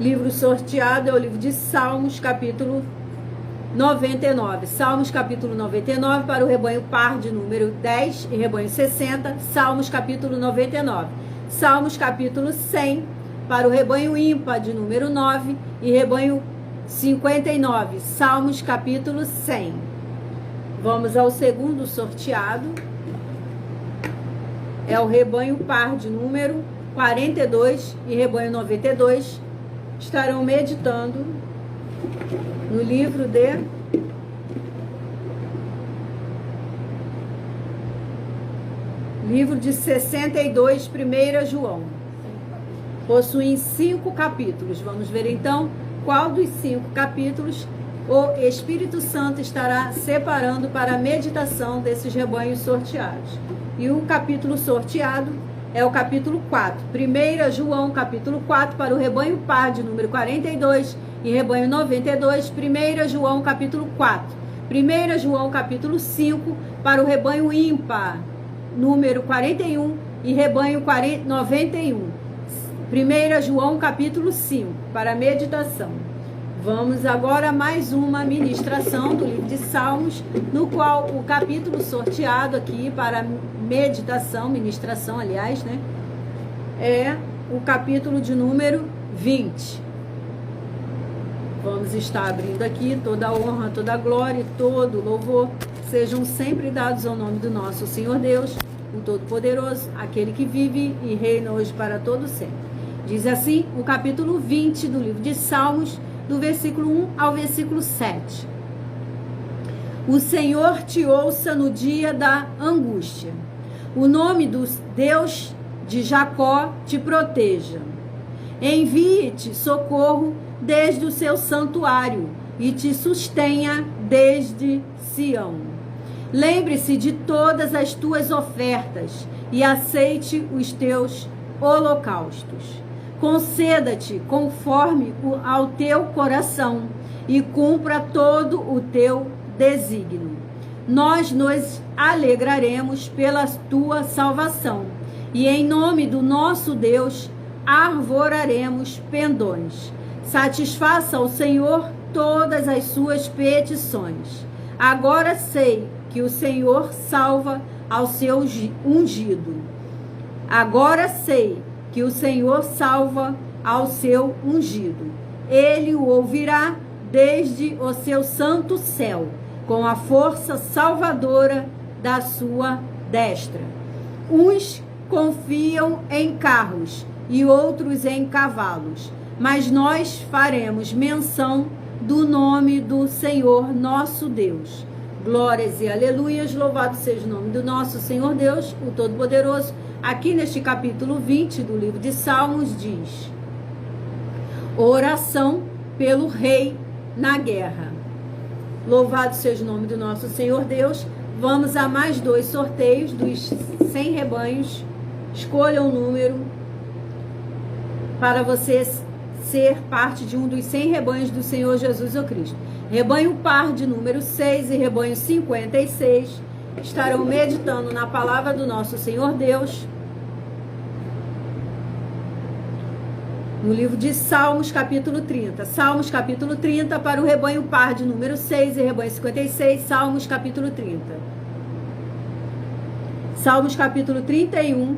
livro sorteado é o livro de Salmos, capítulo 99. Salmos, capítulo 99 para o rebanho par de número 10 e rebanho 60. Salmos, capítulo 99. Salmos, capítulo 100 para o rebanho ímpar de número 9 e rebanho 59. Salmos, capítulo 100. Vamos ao segundo sorteado. É o rebanho par de número 42 e rebanho 92. Estarão meditando no livro de livro de 62, 1 João. Possuem 5 capítulos. Vamos ver então qual dos 5 capítulos o Espírito Santo estará separando para a meditação desses rebanhos sorteados. E o capítulo sorteado é o capítulo 4. 1 João, capítulo 4, para o rebanho par de número 42 e rebanho 92. 1 João, capítulo 4. 1 João, capítulo 5, para o rebanho ímpar, número 41 e rebanho 91. 1 João, capítulo 5, para a meditação. Vamos agora a mais uma ministração do livro de Salmos, no qual o capítulo sorteado aqui para meditação, ministração, aliás, né, é o capítulo de número 20. Vamos estar abrindo aqui. Toda a honra, toda a glória e todo o louvor sejam sempre dados ao nome do nosso Senhor Deus, o Todo-Poderoso, aquele que vive e reina hoje para todo sempre. Diz assim o capítulo 20 do livro de Salmos, do versículo 1 ao versículo 7. O Senhor te ouça no dia da angústia. O nome do Deus de Jacó te proteja. Envie-te socorro desde o seu santuário e te sustenha desde Sião. Lembre-se de todas as tuas ofertas e aceite os teus holocaustos. Conceda-te conforme ao teu coração e cumpra todo o teu desígnio. Nós nos alegraremos pela tua salvação e em nome do nosso Deus arvoraremos pendões. Satisfaça ao Senhor todas as suas petições. Agora sei que o Senhor salva ao seu ungido. Agora sei que o Senhor salva ao seu ungido. Ele o ouvirá desde o seu santo céu, com a força salvadora da sua destra. Uns confiam em carros e outros em cavalos, mas nós faremos menção do nome do Senhor nosso Deus. Glórias e aleluias, louvado seja o nome do nosso Senhor Deus, o Todo-Poderoso. Aqui neste capítulo 20 do livro de Salmos diz: oração pelo rei na guerra. Louvado seja o nome do nosso Senhor Deus. Vamos a mais 2 sorteios dos 100 rebanhos. Escolha um número para você ser parte de um dos 100 rebanhos do Senhor Jesus o Cristo. Rebanho par de número 6 e rebanho 56 estarão meditando na palavra do nosso Senhor Deus no livro de Salmos, capítulo 30. Salmos, capítulo 30, para o rebanho par de número 6 e rebanho 56. Salmos, capítulo 30. Salmos, capítulo 31,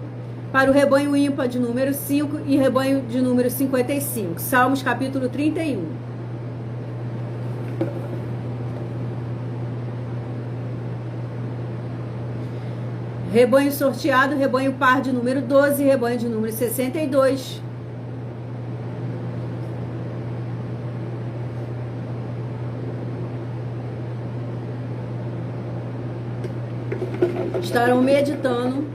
para o rebanho ímpar de número 5 e rebanho de número 55. Salmos, capítulo 31. Rebanho sorteado, rebanho par de número 12 e rebanho de número 62. Estarão meditando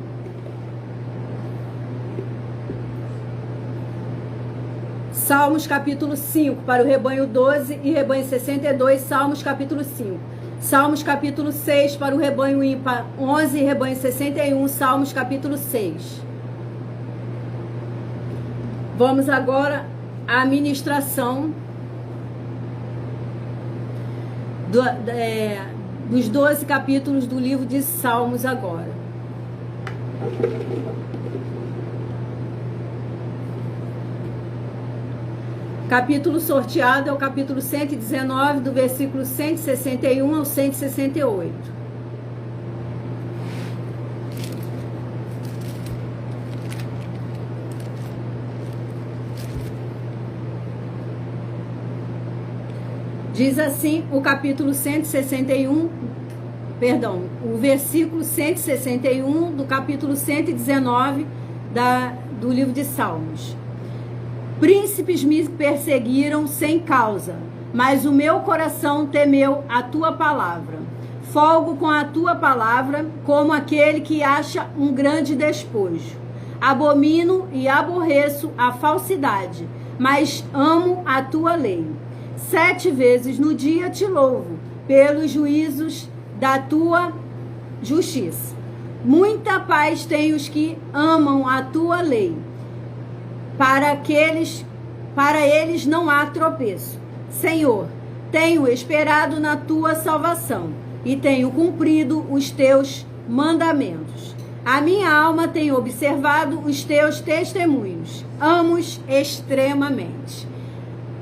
Salmos capítulo 5 para o rebanho 12 e rebanho 62. Salmos capítulo 5. Salmos capítulo 6 para o rebanho ímpar 11 e rebanho 61. Salmos capítulo 6. Vamos agora à ministração dos 12 capítulos do livro de Salmos agora. Capítulo sorteado é o capítulo 119, do versículo 161 ao 168. Diz assim o capítulo 161, perdão, o versículo 161 do capítulo 119 do livro de Salmos. Príncipes me perseguiram sem causa, mas o meu coração temeu a tua palavra. Folgo com a tua palavra, como aquele que acha um grande despojo. Abomino e aborreço a falsidade, mas amo a tua lei. 7 vezes no dia te louvo, pelos juízos da tua justiça. Muita paz têm os que amam a tua lei. Para eles não há tropeço. Senhor, tenho esperado na tua salvação e tenho cumprido os teus mandamentos. A minha alma tem observado os teus testemunhos. Amo-os extremamente.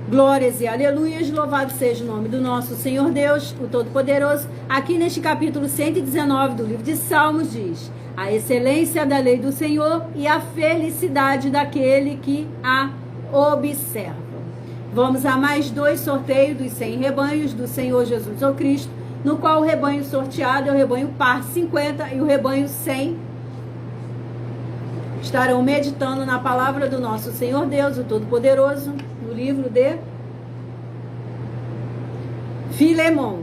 Glórias e aleluias, louvado seja o nome do nosso Senhor Deus, o Todo-Poderoso. Aqui neste capítulo 119 do livro de Salmos diz: a excelência da lei do Senhor e a felicidade daquele que a observa. Vamos a mais 2 sorteios dos 100 rebanhos do Senhor Jesus ou Cristo, no qual o rebanho sorteado é o rebanho par 50 e o rebanho 100 estarão meditando na palavra do nosso Senhor Deus, o Todo-Poderoso, no livro de Filemon.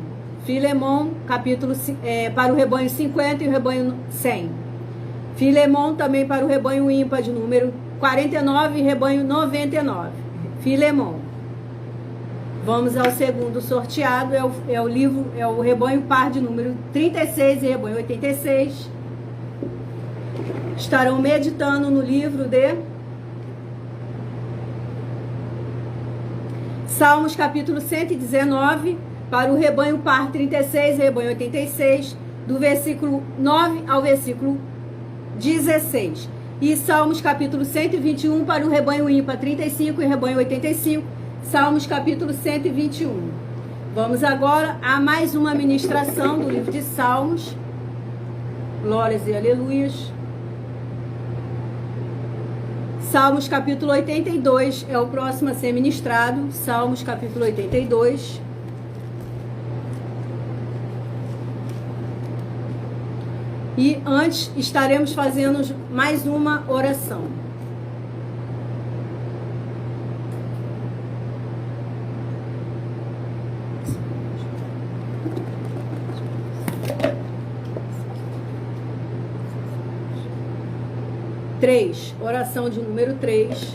Filemon, capítulo para o rebanho 50 e o rebanho 100. Filemon também para o rebanho ímpar de número 49 e rebanho 99. Filemon. Vamos ao segundo sorteado, é o rebanho par de número 36 e rebanho 86. Estarão meditando no livro de Salmos, capítulo 119, para o rebanho par 36 e rebanho 86, do versículo 9 ao versículo 16. E Salmos, capítulo 121, para o rebanho ímpar 35 e rebanho 85, Salmos, capítulo 121. Vamos agora a mais uma ministração do livro de Salmos. Glórias e aleluias. Salmos, capítulo 82 é o próximo a ser ministrado. Salmos, capítulo 82. E antes estaremos fazendo mais uma oração. Oração de número 3.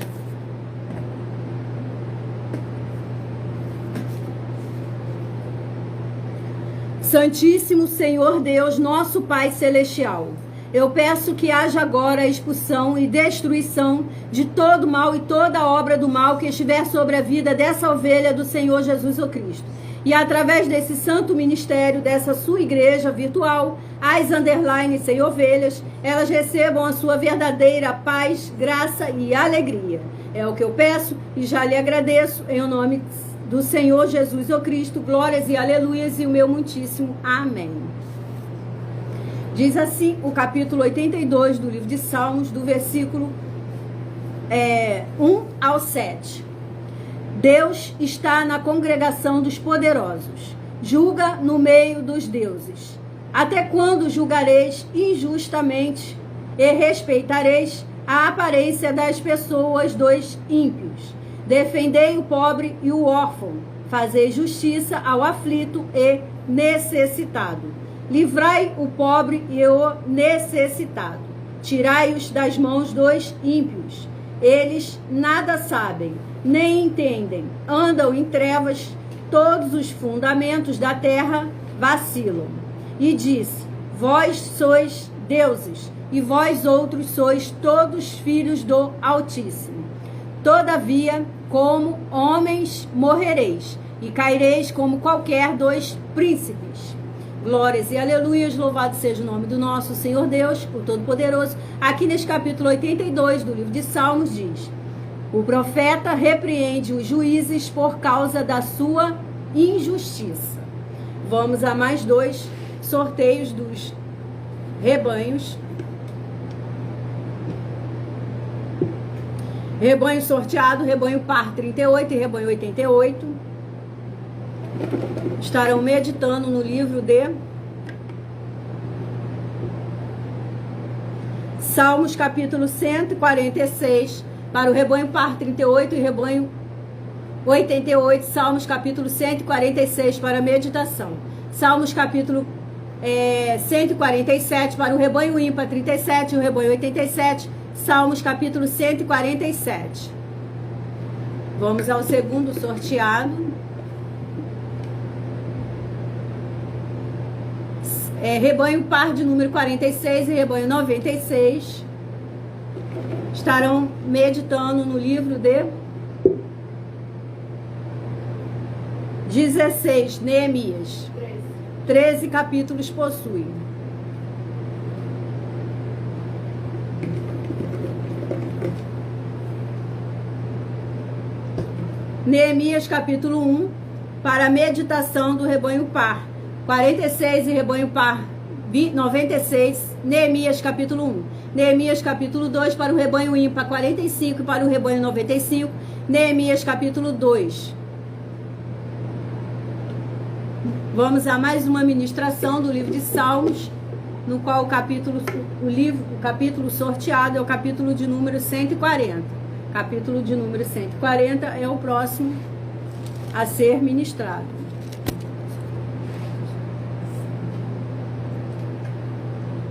Santíssimo Senhor Deus, nosso Pai Celestial, eu peço que haja agora a expulsão e destruição de todo mal e toda obra do mal que estiver sobre a vida dessa ovelha do Senhor Jesus o Cristo. E através desse santo ministério, dessa sua igreja virtual, as underline sem ovelhas, elas recebam a sua verdadeira paz, graça e alegria. É o que eu peço e já lhe agradeço em nome do Senhor Jesus o Cristo. Glórias e aleluias e o meu muitíssimo amém. Diz assim o capítulo 82 do livro de Salmos, do versículo 1 ao 7. Deus está na congregação dos poderosos, julga no meio dos deuses. Até quando julgareis injustamente e respeitareis a aparência das pessoas dos ímpios? Defendei o pobre e o órfão, fazei justiça ao aflito e necessitado. Livrai o pobre e o necessitado. Tirai-os das mãos dos ímpios. Eles nada sabem, nem entendem. Andam em trevas, todos os fundamentos da terra vacilam. E disse: vós sois deuses, e vós outros sois todos filhos do Altíssimo. Todavia, como homens morrereis, e caireis como qualquer dos príncipes. Glórias e aleluias, louvado seja o nome do nosso Senhor Deus, o Todo-Poderoso. Aqui neste capítulo 82 do livro de Salmos diz: o profeta repreende os juízes por causa da sua injustiça. Vamos a mais 2 sorteios dos rebanhos. Rebanho sorteado, rebanho par 38 e rebanho 88. Estarão meditando no livro de Salmos, capítulo 146, para o rebanho par 38 e rebanho 88. Salmos, capítulo 146, para meditação. Salmos, capítulo 147, para o rebanho ímpar 37 e o rebanho 87. Salmos, capítulo 147. Vamos ao segundo sorteado. Rebanho par de número 46 e rebanho 96. Estarão meditando no livro de 16, Neemias. 13 capítulos possui. Neemias, capítulo 1, para a meditação do rebanho par 46 e rebanho par 96. Neemias, capítulo 1. Neemias, capítulo 2, para o rebanho ímpar 45 e para o rebanho 95. Neemias, capítulo 2. Vamos a mais uma ministração do livro de Salmos, no qual o capítulo sorteado é o capítulo de número 140. Capítulo de número 140 é o próximo a ser ministrado.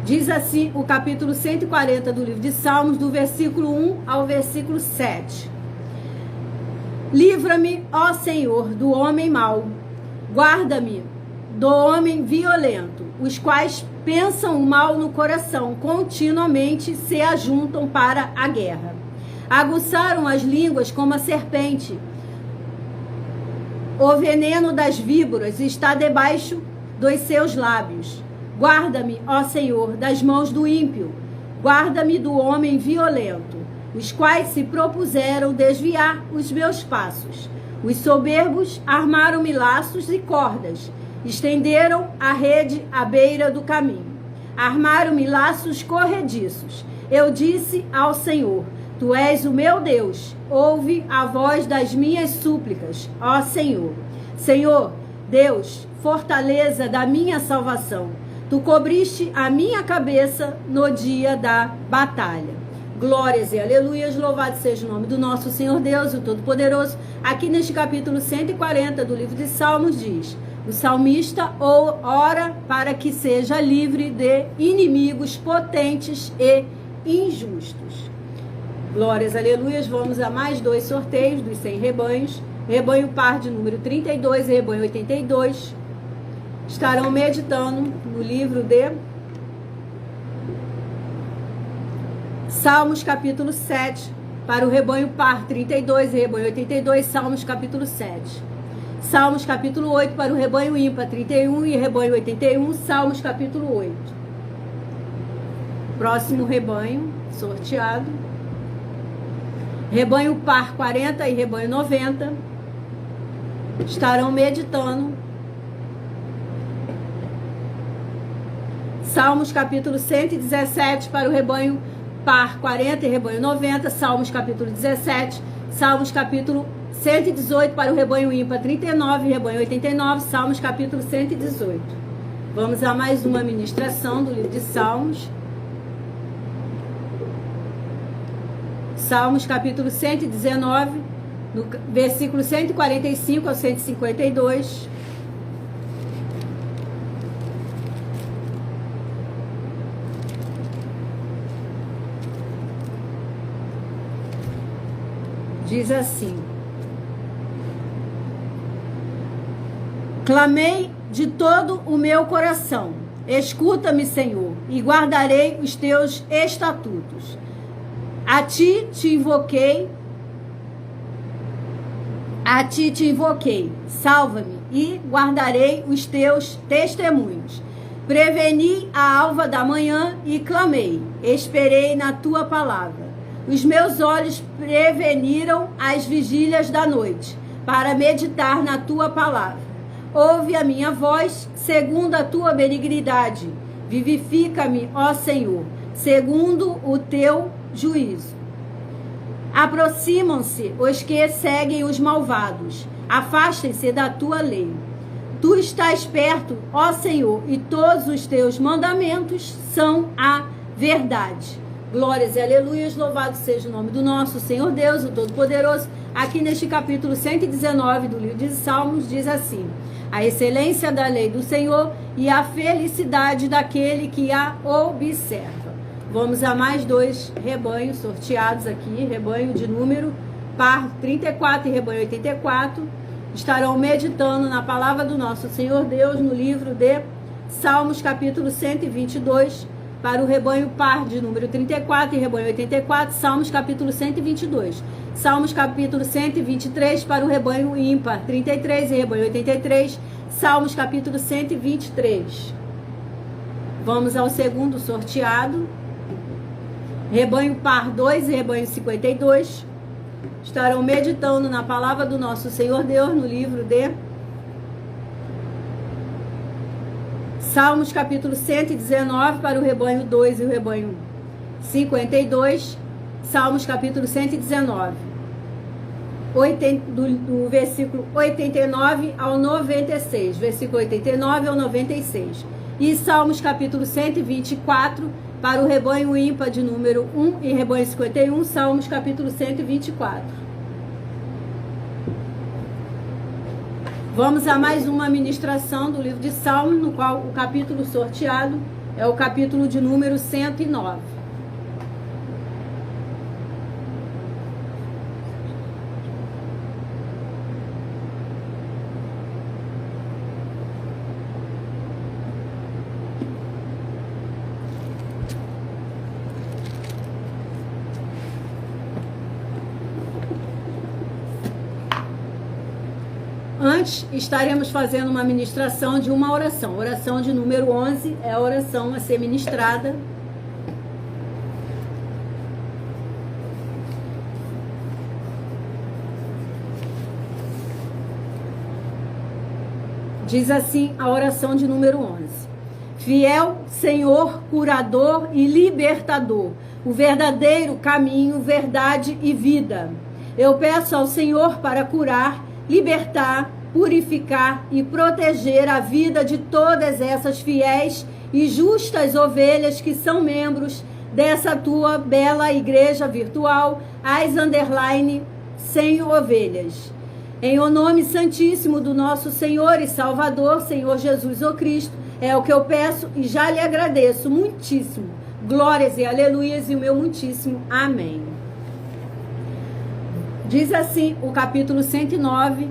Diz assim o capítulo 140 do livro de Salmos, do versículo 1 ao versículo 7. Livra-me, ó Senhor, do homem mau, guarda-me do homem violento, os quais pensam o mal no coração, continuamente se ajuntam para a guerra. Aguçaram as línguas como a serpente. O veneno das víboras está debaixo dos seus lábios. Guarda-me, ó Senhor, das mãos do ímpio. Guarda-me do homem violento, os quais se propuseram desviar os meus passos. Os soberbos armaram-me laços e cordas. Estenderam a rede à beira do caminho. Armaram-me laços corrediços. Eu disse ao Senhor: Tu és o meu Deus, ouve a voz das minhas súplicas, ó Senhor. Senhor, Deus, fortaleza da minha salvação, Tu cobriste a minha cabeça no dia da batalha. Glórias e aleluias, louvado seja o nome do nosso Senhor Deus, o Todo-Poderoso. Aqui neste capítulo 140 do livro de Salmos diz: o salmista ora para que seja livre de inimigos potentes e injustos. Glórias, aleluias. Vamos a mais 2 sorteios dos 100 rebanhos. Rebanho par de número 32 e rebanho 82. Estarão meditando no livro de Salmos, capítulo 7, para o rebanho par 32 e rebanho 82. Salmos, capítulo 7. Salmos, capítulo 8, para o rebanho ímpar 31 e rebanho 81. Salmos, capítulo 8. Próximo rebanho sorteado. Rebanho par 40 e rebanho 90 estarão meditando Salmos, capítulo 117, para o rebanho par 40 e rebanho 90. Salmos, capítulo 17. Salmos, capítulo 118, para o rebanho ímpar 39 e rebanho 89. Salmos, capítulo 118. Vamos a mais uma ministração do livro de Salmos. Salmos, capítulo 119, no versículo 145 ao 152. Diz assim: clamei de todo o meu coração, escuta-me, Senhor, e guardarei os teus estatutos. A ti te invoquei, A ti te invoquei, salva-me e guardarei os teus testemunhos. Preveni a alva da manhã e clamei, esperei na tua palavra. Os meus olhos preveniram as vigílias da noite, para meditar na tua palavra. Ouve a minha voz, segundo a tua benignidade. Vivifica-me, ó Senhor, segundo o teu juízo. Aproximam-se os que seguem os malvados, afastem-se da tua lei. Tu estás perto, ó Senhor, e todos os teus mandamentos são a verdade. Glórias e aleluias, louvado seja o nome do nosso Senhor Deus, o Todo-Poderoso. Aqui neste capítulo 119 do livro de Salmos diz assim: a excelência da lei do Senhor e a felicidade daquele que a observa. Vamos a mais 2 rebanhos sorteados aqui, rebanho de número par 34 e rebanho 84. Estarão meditando na palavra do nosso Senhor Deus no livro de Salmos, capítulo 122, para o rebanho par de número 34 e rebanho 84, Salmos, capítulo 122. Salmos, capítulo 123, para o rebanho ímpar 33 e rebanho 83, Salmos, capítulo 123. Vamos ao segundo sorteado, rebanho par 2 e rebanho 52. Estarão meditando na palavra do nosso Senhor Deus no livro de Salmos, capítulo 119, para o rebanho 2 e o rebanho 52. Salmos, capítulo 119, do versículo 89 ao 96. Versículo 89 ao 96. E Salmos, capítulo 124, para o rebanho ímpar de número 1 e rebanho 51, Salmos, capítulo 124. Vamos a mais uma ministração do livro de Salmos, no qual o capítulo sorteado é o capítulo de número 109. Antes, estaremos fazendo uma ministração de uma oração. Oração de número 11 é a oração a ser ministrada. Diz assim a oração de número 11. Fiel Senhor, curador e libertador, o verdadeiro caminho, verdade e vida. Eu peço ao Senhor para curar, libertar, purificar e proteger a vida de todas essas fiéis e justas ovelhas que são membros dessa tua bela igreja virtual, as _ sem ovelhas. Em o nome santíssimo do nosso Senhor e Salvador, Senhor Jesus o Cristo, é o que eu peço e já lhe agradeço muitíssimo. Glórias e aleluias e o meu muitíssimo amém. Diz assim o capítulo 109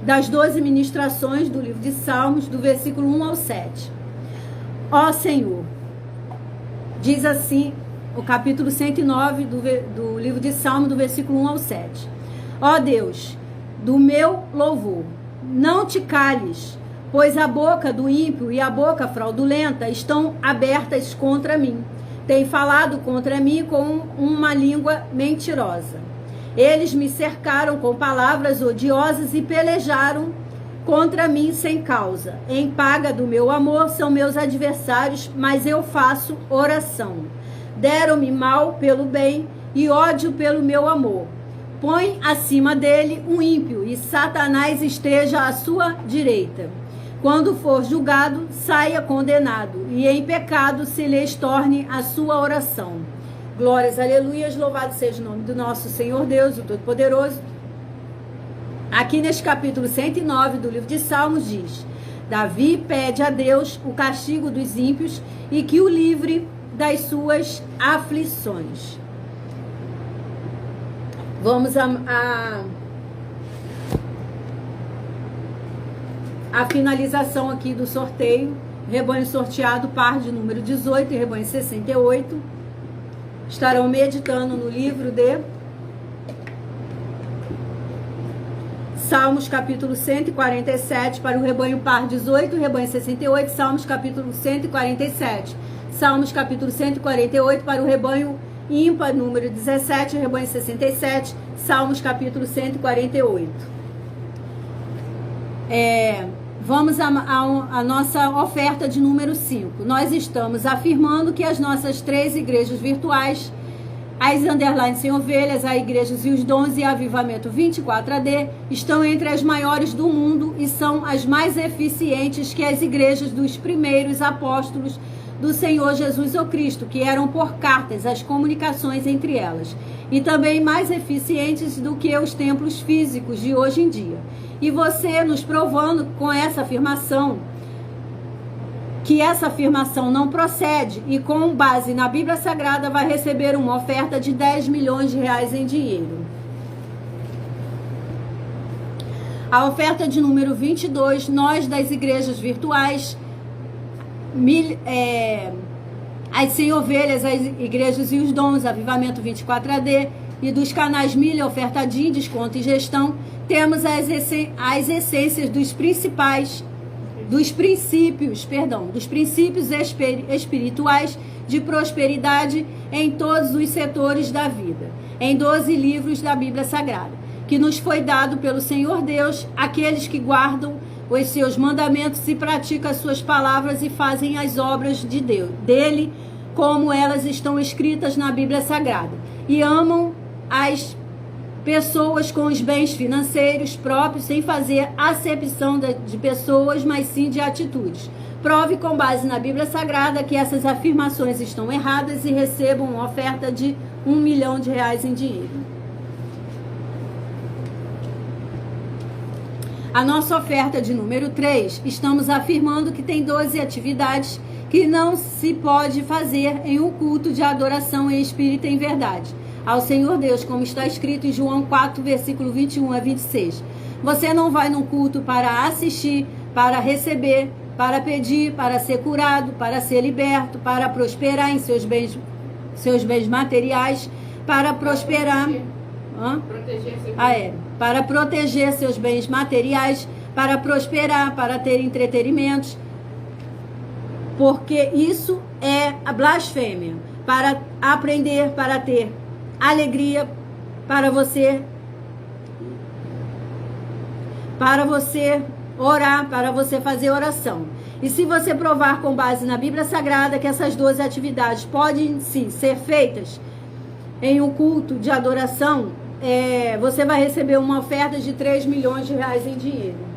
das 12 ministrações do livro de Salmos, do versículo 1 ao 7. Ó Senhor, diz assim o capítulo 109 do livro de Salmos, do versículo 1 ao 7. Ó Deus, do meu louvor, não te cales, pois a boca do ímpio e a boca fraudulenta estão abertas contra mim. Tem falado contra mim com uma língua mentirosa. Eles me cercaram com palavras odiosas e pelejaram contra mim sem causa. Em paga do meu amor são meus adversários, mas eu faço oração. Deram-me mal pelo bem e ódio pelo meu amor. Põe acima dele um ímpio e Satanás esteja à sua direita. Quando for julgado, saia condenado, e em pecado se lhes torne a sua oração. Glórias, aleluias, louvado seja o nome do nosso Senhor Deus, o Todo-Poderoso. Aqui neste capítulo 109 do livro de Salmos diz: Davi pede a Deus o castigo dos ímpios e que o livre das suas aflições. Vamos a finalização aqui do sorteio. Rebanho sorteado, par de número 18 e rebanho 68. Estarão meditando no livro de Salmos capítulo 147 para o rebanho par 18, rebanho 68, Salmos capítulo 147. Salmos capítulo 148 para o rebanho ímpar número 17, rebanho 67, Salmos capítulo 148. Vamos à nossa oferta de número 5. Nós estamos afirmando que as nossas 3 igrejas virtuais, as Underline Sem Ovelhas, a Igrejas e os Dons e Avivamento 24AD, estão entre as maiores do mundo e são as mais eficientes que as igrejas dos primeiros apóstolos do Senhor Jesus ou Cristo, que eram por cartas as comunicações entre elas, e também mais eficientes do que os templos físicos de hoje em dia. E você nos provando com essa afirmação, que essa afirmação não procede, e com base na Bíblia Sagrada vai receber uma oferta de 10 milhões de reais em dinheiro. A oferta de número 22, nós das igrejas virtuais, as Sem Ovelhas, as Igrejas e os Dons, Avivamento 24AD, e dos canais Milha, Ofertadinho, Desconto e Gestão, temos as essências dos princípios espirituais de prosperidade em todos os setores da vida, em 12 livros da Bíblia Sagrada, que nos foi dado pelo Senhor Deus, aqueles que guardam os seus mandamentos e praticam as suas palavras e fazem as obras de Deus, dele, como elas estão escritas na Bíblia Sagrada, e amam as pessoas com os bens financeiros próprios, sem fazer acepção de pessoas, mas sim de atitudes. Prove com base na Bíblia Sagrada que essas afirmações estão erradas e recebam uma oferta de 1 milhão de reais em dinheiro. A nossa oferta de número 3, estamos afirmando que tem 12 atividades que não se pode fazer em um culto de adoração em espírito e em verdade ao Senhor Deus, como está escrito em João 4, versículo 21 a 26. Você não vai num culto para assistir, para receber, para pedir, para ser curado, para ser liberto, para prosperar em seus bens materiais, para prosperar... para proteger seus bens materiais, para prosperar, para ter entretenimentos, porque isso é a blasfêmia, para aprender, para ter alegria, para você orar, para você fazer oração. E se você provar com base na Bíblia Sagrada que essas 12 atividades podem sim ser feitas em um culto de adoração, você vai receber uma oferta de 3 milhões de reais em dinheiro.